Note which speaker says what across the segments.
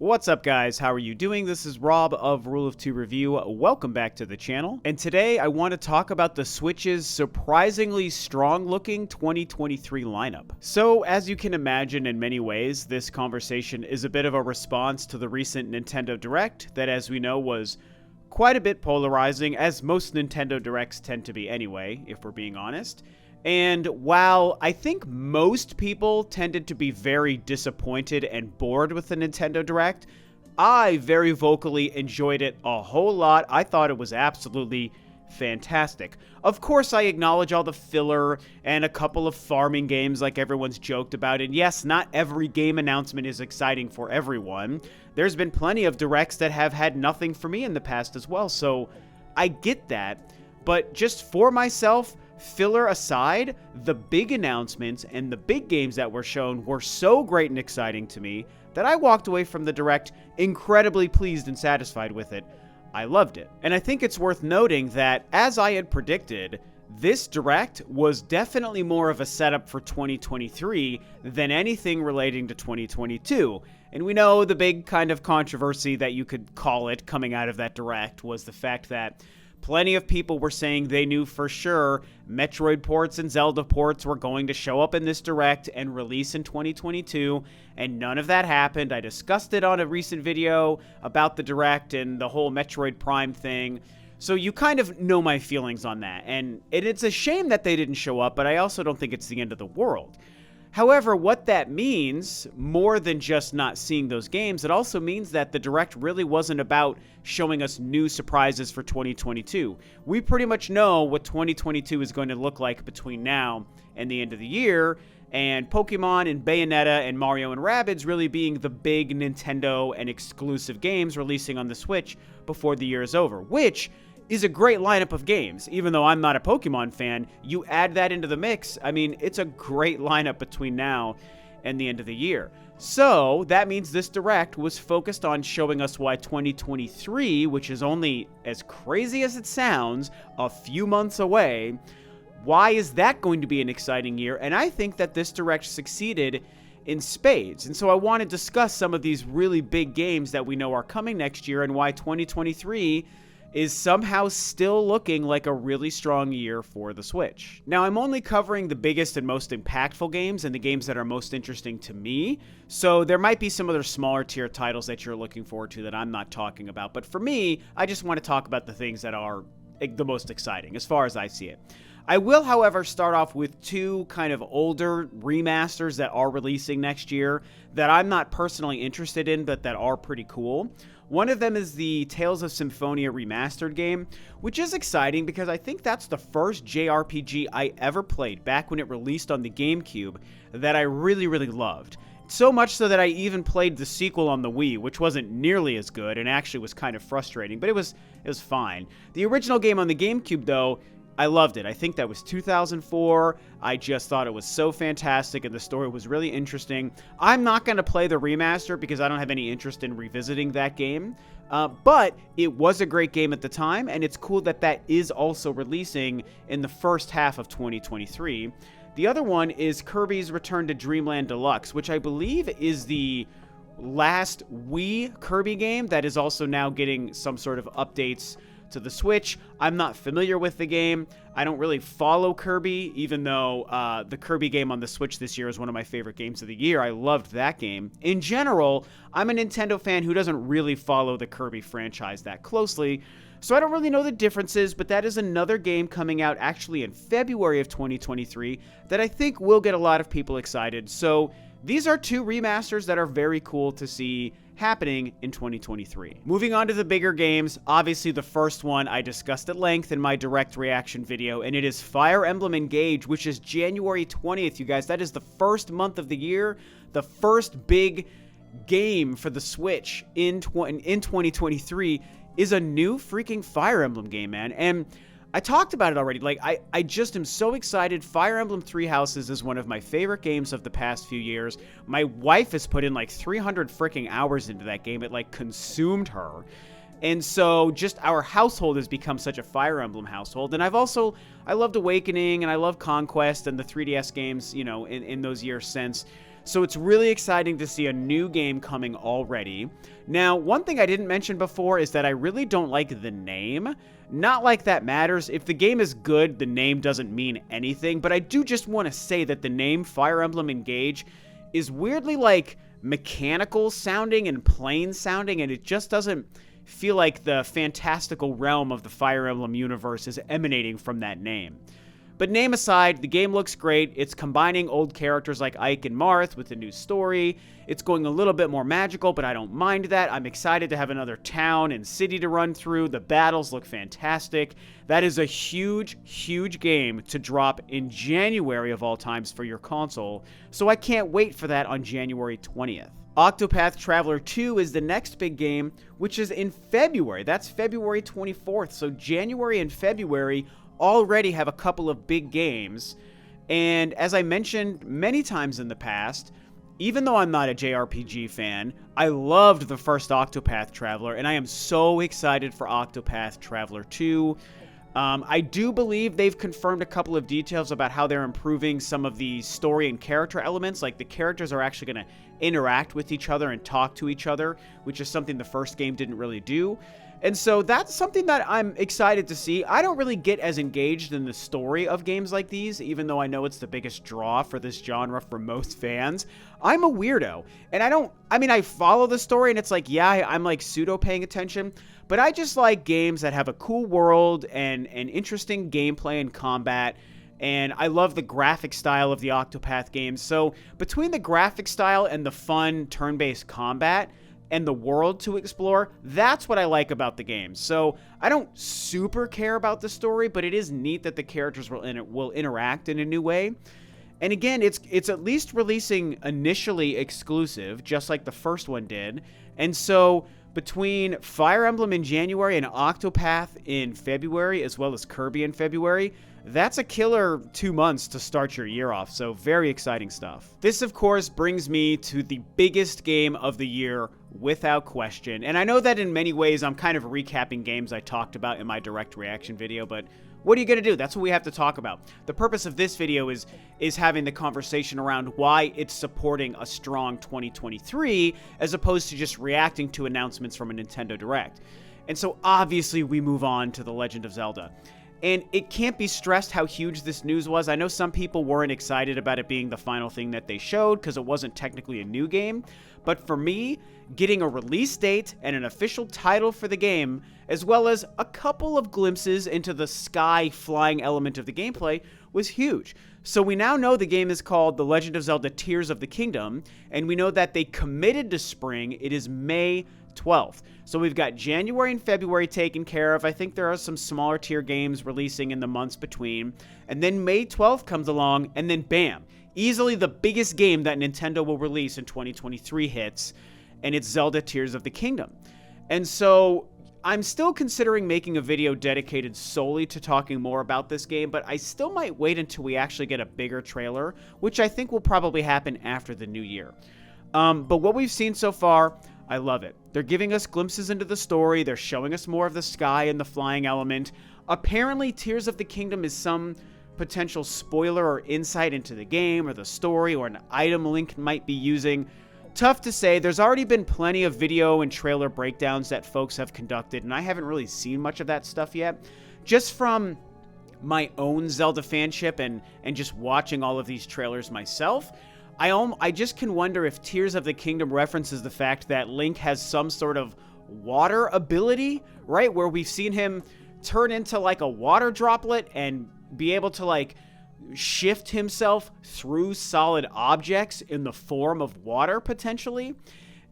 Speaker 1: What's up, guys? How are you doing? This is Rob of Rule of Two Review. Welcome back to the channel. And today I want to talk about the Switch's surprisingly strong-looking 2023 lineup. So, as you can imagine, in many ways, this conversation is a bit of a response to the recent Nintendo Direct that, as we know, was quite a bit polarizing, as most Nintendo Directs tend to be anyway, if we're being honest. And while I think most people tended to be very disappointed and bored with the Nintendo Direct, I very vocally enjoyed it a whole lot. I thought it was absolutely fantastic. Of course, I acknowledge all the filler and a couple of farming games like everyone's joked about. And yes, not every game announcement is exciting for everyone. There's been plenty of Directs that have had nothing for me in the past as well, so I get that. But just for myself, filler aside, the big announcements and the big games that were shown were so great and exciting to me that I walked away from the Direct incredibly pleased and satisfied with it. I loved it. And I think it's worth noting that, as I had predicted, this Direct was definitely more of a setup for 2023 than anything relating to 2022. And we know the big kind of controversy that you could call it coming out of that Direct was the fact that plenty of people were saying they knew for sure Metroid ports and Zelda ports were going to show up in this Direct and release in 2022, and none of that happened. I discussed it on a recent video about the Direct and the whole Metroid Prime thing, so you kind of know my feelings on that. And it's a shame that they didn't show up, but I also don't think it's the end of the world. However, what that means, more than just not seeing those games, it also means that the Direct really wasn't about showing us new surprises for 2022. We pretty much know what 2022 is going to look like between now and the end of the year, and Pokemon and Bayonetta and Mario and Rabbids really being the big Nintendo and exclusive games releasing on the Switch before the year is over, which is a great lineup of games. Even though I'm not a Pokemon fan, you add that into the mix, I mean, it's a great lineup between now and the end of the year. So, that means this Direct was focused on showing us why 2023, which is only, as crazy as it sounds, a few months away, why is that going to be an exciting year? And I think that this Direct succeeded in spades. And so I want to discuss some of these really big games that we know are coming next year and why 2023 is somehow still looking like a really strong year for the Switch. Now, I'm only covering the biggest and most impactful games and the games that are most interesting to me, so there might be some other smaller tier titles that you're looking forward to that I'm not talking about, but for me, I just want to talk about the things that are the most exciting, as far as I see it. I will, however, start off with two kind of older remasters that are releasing next year that I'm not personally interested in, but that are pretty cool. One of them is the Tales of Symphonia remastered game, which is exciting because I think that's the first JRPG I ever played back when it released on the GameCube that I really, really loved. So much so that I even played the sequel on the Wii, which wasn't nearly as good and actually was kind of frustrating, but it was fine. The original game on the GameCube, though, I loved it. I think that was 2004. I just thought it was so fantastic and the story was really interesting. I'm not going to play the remaster because I don't have any interest in revisiting that game. But it was a great game at the time, and it's cool that that is also releasing in the first half of 2023. The other one is Kirby's Return to Dreamland Deluxe, which I believe is the last Wii Kirby game that is also now getting some sort of updates to the Switch. I'm not familiar with the game. I don't really follow Kirby, even though the Kirby game on the Switch this year is one of my favorite games of the year. I loved that game. In general, I'm a Nintendo fan who doesn't really follow the Kirby franchise that closely, so I don't really know the differences, but that is another game coming out actually in February of 2023 that I think will get a lot of people excited. So these are two remasters that are very cool to see happening in 2023. Moving on to the bigger games, obviously the first one I discussed at length in my Direct reaction video, and it is Fire Emblem Engage, which is January 20th, you guys. That is the first month of the year, the first big game for the Switch in 2023 is a new freaking Fire Emblem game, man. And I talked about it already. Like, I just am so excited. Fire Emblem Three Houses is one of my favorite games of the past few years. My wife has put in like 300 freaking hours into that game. It like consumed her. And so just our household has become such a Fire Emblem household. And I loved Awakening and I love Conquest and the 3DS games, you know, in those years since. So it's really exciting to see a new game coming already. Now, one thing I didn't mention before is that I really don't like the name. Not like that matters. If the game is good, the name doesn't mean anything, but I do just want to say that the name Fire Emblem Engage is weirdly like mechanical sounding and plain sounding, and it just doesn't feel like the fantastical realm of the Fire Emblem universe is emanating from that name. But name aside, the game looks great. It's combining old characters like Ike and Marth with a new story. It's going a little bit more magical, but I don't mind that. I'm excited to have another town and city to run through. The battles look fantastic. That is a huge, huge game to drop in January of all times for your console, so I can't wait for that on January 20th. Octopath Traveler 2 is the next big game, which is in February. That's February 24th, so January and February already have a couple of big games, and as I mentioned many times in the past, even though I'm not a JRPG fan, I loved the first Octopath Traveler, and I am so excited for Octopath Traveler 2. I do believe they've confirmed a couple of details about how they're improving some of the story and character elements, like the characters are actually going to interact with each other and talk to each other, which is something the first game didn't really do. And so that's something that I'm excited to see. I don't really get as engaged in the story of games like these, even though I know it's the biggest draw for this genre for most fans. I'm a weirdo, and I follow the story, and it's like, yeah, I'm like pseudo paying attention, but I just like games that have a cool world and interesting gameplay and combat, and I love the graphic style of the Octopath games. So between the graphic style and the fun turn-based combat, and the world to explore, that's what I like about the game. So I don't super care about the story, but it is neat that the characters will interact in a new way. And again, it's at least releasing initially exclusive, just like the first one did. And so between Fire Emblem in January and Octopath in February, as well as Kirby in February, that's a killer 2 months to start your year off, so very exciting stuff. This, of course, brings me to the biggest game of the year, without question. And I know that in many ways I'm kind of recapping games I talked about in my direct reaction video, but what are you going to do? That's what we have to talk about. The purpose of this video is having the conversation around why it's supporting a strong 2023, as opposed to just reacting to announcements from a Nintendo Direct. And so obviously we move on to The Legend of Zelda. And it can't be stressed how huge this news was. I know some people weren't excited about it being the final thing that they showed because it wasn't technically a new game. But for me, getting a release date and an official title for the game, as well as a couple of glimpses into the sky flying element of the gameplay, was huge. So we now know the game is called The Legend of Zelda Tears of the Kingdom, and we know that they committed to spring. It is May 12th. So we've got January and February taken care of. I think there are some smaller tier games releasing in the months between. And then May 12th comes along, and then bam, easily the biggest game that Nintendo will release in 2023 hits, and it's Zelda Tears of the Kingdom. And so I'm still considering making a video dedicated solely to talking more about this game, but I still might wait until we actually get a bigger trailer, which I think will probably happen after the new year. But what we've seen so far, I love it. They're giving us glimpses into the story. They're showing us more of the sky and the flying element. Apparently, Tears of the Kingdom is some potential spoiler or insight into the game or the story, or an item Link might be using. Tough to say. There's already been plenty of video and trailer breakdowns that folks have conducted, and I haven't really seen much of that stuff yet. Just from my own Zelda fanship and just watching all of these trailers myself, I just can wonder if Tears of the Kingdom references the fact that Link has some sort of water ability, right? Where we've seen him turn into like a water droplet and be able to like shift himself through solid objects in the form of water potentially.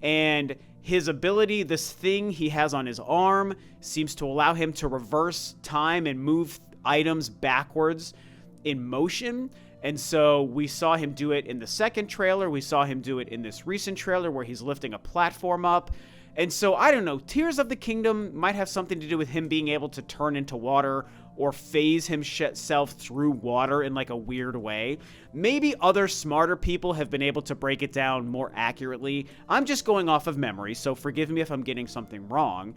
Speaker 1: And his ability, this thing he has on his arm, seems to allow him to reverse time and move items backwards in motion. And so we saw him do it in the second trailer. We saw him do it in this recent trailer where he's lifting a platform up. And so, I don't know, Tears of the Kingdom might have something to do with him being able to turn into water or phase himself through water in like a weird way. Maybe other smarter people have been able to break it down more accurately. I'm just going off of memory, so forgive me if I'm getting something wrong.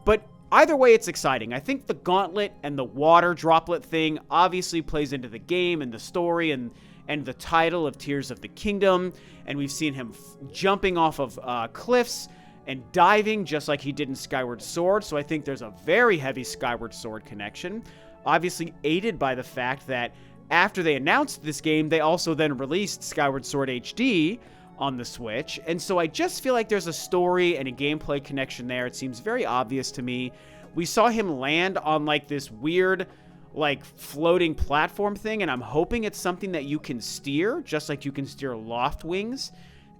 Speaker 1: But either way, it's exciting. I think the gauntlet and the water droplet thing obviously plays into the game and the story, and and the title of Tears of the Kingdom, and we've seen him jumping off of cliffs and diving just like he did in Skyward Sword, so I think there's a very heavy Skyward Sword connection, obviously aided by the fact that after they announced this game, they also then released Skyward Sword HD on the Switch, and so I just feel like there's a story and a gameplay connection there. It seems very obvious to me. We saw him land on like this weird like floating platform thing, and I'm hoping it's something that you can steer, just like you can steer Loft Wings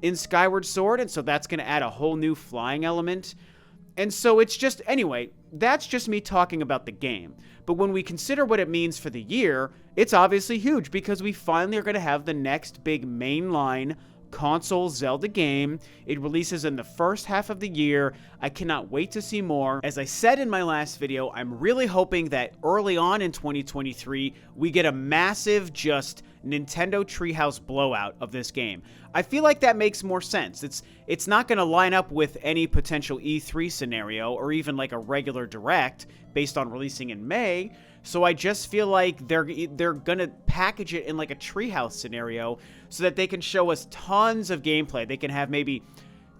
Speaker 1: in Skyward Sword, and so that's going to add a whole new flying element. And so it's just, anyway, that's just me talking about the game. But when we consider what it means for the year, it's obviously huge because we finally are going to have the next big mainline console Zelda game. It releases in the first half of the year. I cannot wait to see more. As I said in my last video, I'm really hoping that early on in 2023, we get a massive just Nintendo Treehouse blowout of this game. I feel like that makes more sense. It's not going to line up with any potential E3 scenario or even like a regular Direct based on releasing in May. So I just feel like they're going to package it in like a Treehouse scenario so that they can show us tons of gameplay. They can have maybe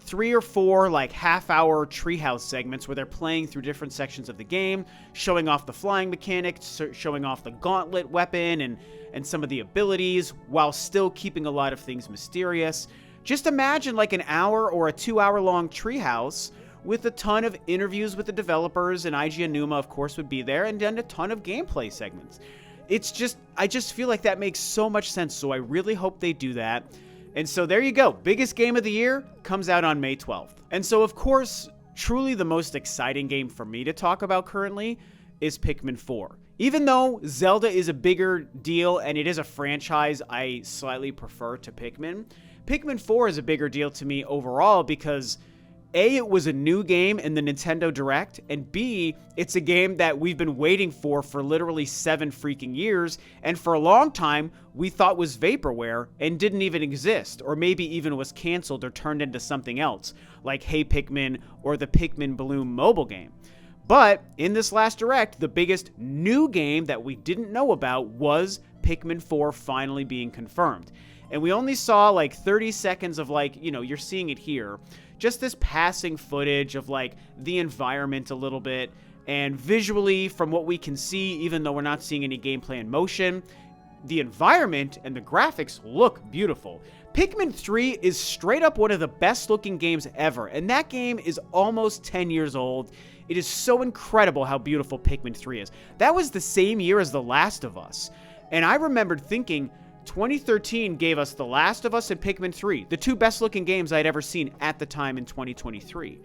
Speaker 1: 3 or 4 like half-hour Treehouse segments where they're playing through different sections of the game, showing off the flying mechanics, showing off the gauntlet weapon and some of the abilities, while still keeping a lot of things mysterious. Just imagine like an hour or a 2-hour long Treehouse with a ton of interviews with the developers, and IG Aonuma, of course, would be there, and then a ton of gameplay segments. I just feel like that makes so much sense, so I really hope they do that. And so there you go. Biggest game of the year comes out on May 12th. And so, of course, truly the most exciting game for me to talk about currently is Pikmin 4. Even though Zelda is a bigger deal and it is a franchise I slightly prefer to Pikmin, Pikmin 4 is a bigger deal to me overall because A, it was a new game in the Nintendo Direct, and B, it's a game that we've been waiting for literally 7 freaking years, and for a long time, we thought was vaporware and didn't even exist, or maybe even was canceled or turned into something else, like Hey Pikmin or the Pikmin Bloom mobile game. But in this last Direct, the biggest new game that we didn't know about was Pikmin 4 finally being confirmed. And we only saw like 30 seconds of like, you know, you're seeing it here, just this passing footage of like the environment a little bit, and visually from what we can see, even though we're not seeing any gameplay in motion, the environment and the graphics look beautiful. Pikmin 3 is straight up one of the best looking games ever, and that game is almost 10 years old. It is so incredible how beautiful Pikmin 3 is. That was the same year as The Last of Us, and I remembered thinking 2013 gave us The Last of Us and Pikmin 3, the 2 best looking games I'd ever seen at the time in 2023.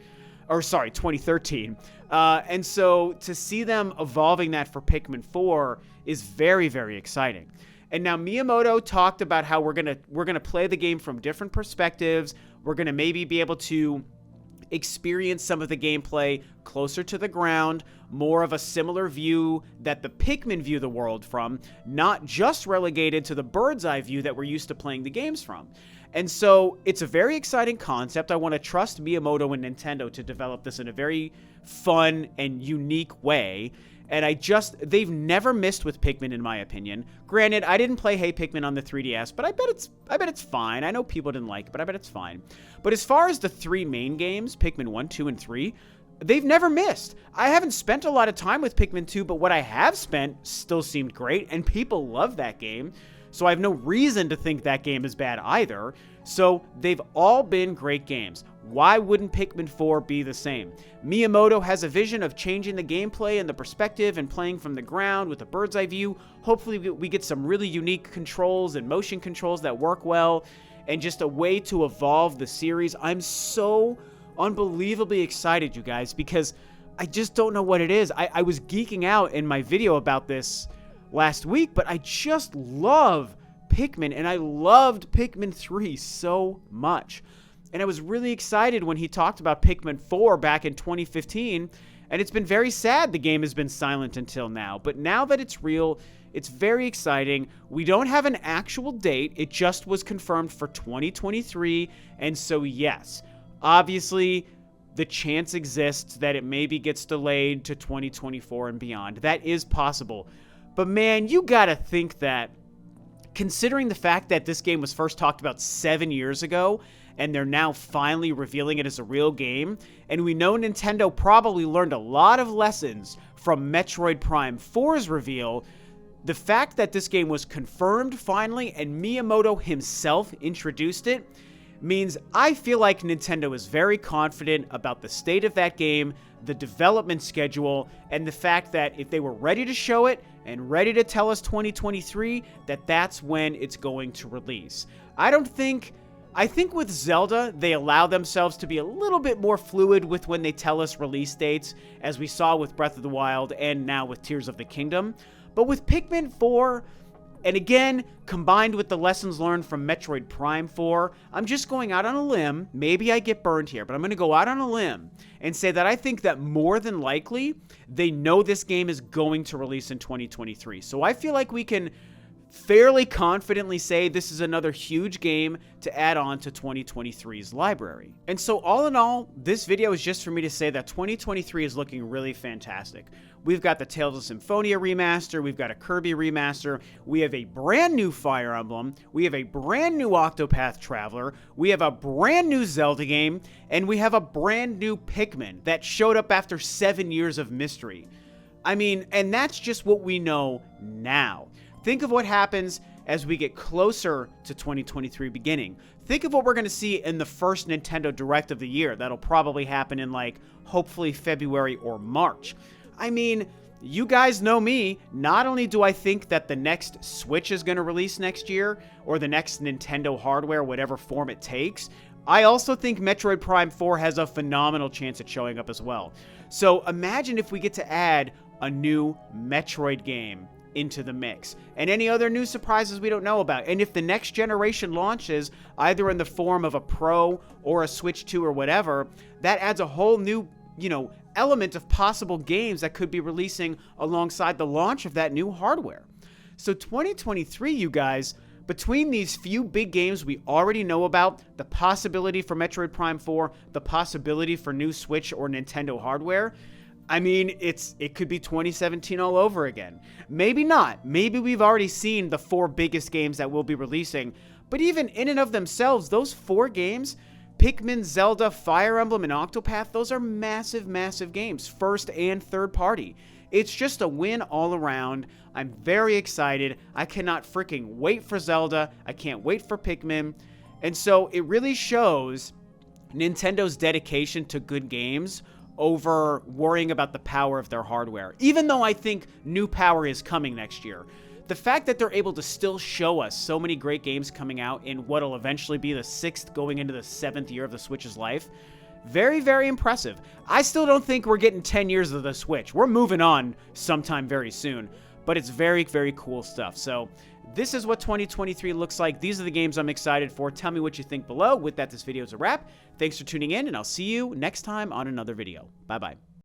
Speaker 1: Or sorry, 2013. And so to see them evolving that for Pikmin 4 is very, very exciting. And now Miyamoto talked about how we're gonna play the game from different perspectives. We're gonna maybe be able to experience some of the gameplay closer to the ground, more of a similar view that the Pikmin view the world from, not just relegated to the bird's eye view that we're used to playing the games from. And so it's a very exciting concept. I want to trust Miyamoto and Nintendo to develop this in a very fun and unique way. And they've never missed with Pikmin, in my opinion. Granted, I didn't play Hey Pikmin on the 3DS, but I bet it's fine. I know people didn't like it, but I bet it's fine. But as far as the 3 main games, Pikmin 1, 2, and 3, they've never missed. I haven't spent a lot of time with Pikmin 2, but what I have spent still seemed great, and people love that game. So I have no reason to think that game is bad either. So they've all been great games. Why wouldn't Pikmin 4 be the same? Miyamoto has a vision of changing the gameplay and the perspective and playing from the ground with a bird's eye view. Hopefully we get some really unique controls and motion controls that work well, and just a way to evolve the series. I'm so unbelievably excited, you guys, because I just don't know what it is. I was geeking out in my video about this last week, but I just love Pikmin, and I loved Pikmin 3 so much. And I was really excited when he talked about Pikmin 4 back in 2015, and it's been very sad the game has been silent until now. But now that it's real, it's very exciting. We don't have an actual date. It just was confirmed for 2023, and so yes, obviously, the chance exists that it maybe gets delayed to 2024 and beyond. That is possible. But man, you gotta think that considering the fact that this game was first talked about 7 years ago, and they're now finally revealing it as a real game, and we know Nintendo probably learned a lot of lessons from Metroid Prime 4's reveal, the fact that this game was confirmed finally and Miyamoto himself introduced it means I feel like Nintendo is very confident about the state of that game, the development schedule, and the fact that if they were ready to show it and ready to tell us 2023, that's when it's going to release. I think with Zelda, they allow themselves to be a little bit more fluid with when they tell us release dates, as we saw with Breath of the Wild and now with Tears of the Kingdom. But with Pikmin 4, and again, combined with the lessons learned from Metroid Prime 4, I'm just going out on a limb. Maybe I get burned here, but I'm going to go out on a limb and say that I think that more than likely, they know this game is going to release in 2023. So I feel like we can fairly confidently say this is another huge game to add on to 2023's library. And so all in all, this video is just for me to say that 2023 is looking really fantastic. We've got the Tales of Symphonia remaster, we've got a Kirby remaster, we have a brand new Fire Emblem, we have a brand new Octopath Traveler, we have a brand new Zelda game, and we have a brand new Pikmin that showed up after 7 years of mystery. I mean, and that's just what we know now. Think of what happens as we get closer to 2023 beginning. Think of what we're going to see in the first Nintendo Direct of the year. That'll probably happen in hopefully February or March. I mean, you guys know me. Not only do I think that the next Switch is going to release next year, or the next Nintendo hardware, whatever form it takes, I also think Metroid Prime 4 has a phenomenal chance at showing up as well. So imagine if we get to add a new Metroid game into the mix, and any other new surprises we don't know about. And if the next generation launches either in the form of a Pro or a Switch 2 or whatever, that adds a whole new, element of possible games that could be releasing alongside the launch of that new hardware. So 2023, you guys, between these few big games we already know about, the possibility for Metroid Prime 4, the possibility for new Switch or Nintendo hardware, I mean, it could be 2017 all over again. Maybe not. Maybe we've already seen the 4 biggest games that we'll be releasing. But even in and of themselves, those 4 games, Pikmin, Zelda, Fire Emblem, and Octopath, those are massive, massive games, first and third party. It's just a win all around. I'm very excited. I cannot freaking wait for Zelda. I can't wait for Pikmin. And so it really shows Nintendo's dedication to good games over worrying about the power of their hardware. Even though I think new power is coming next year, the fact that they're able to still show us so many great games coming out in what'll eventually be the 6th going into the 7th year of the Switch's life, very, very impressive. I still don't think we're getting 10 years of the Switch. We're moving on sometime very soon, but it's very, very cool stuff. So this is what 2023 looks like. These are the games I'm excited for. Tell me what you think below. With that, this video is a wrap. Thanks for tuning in, and I'll see you next time on another video. Bye-bye.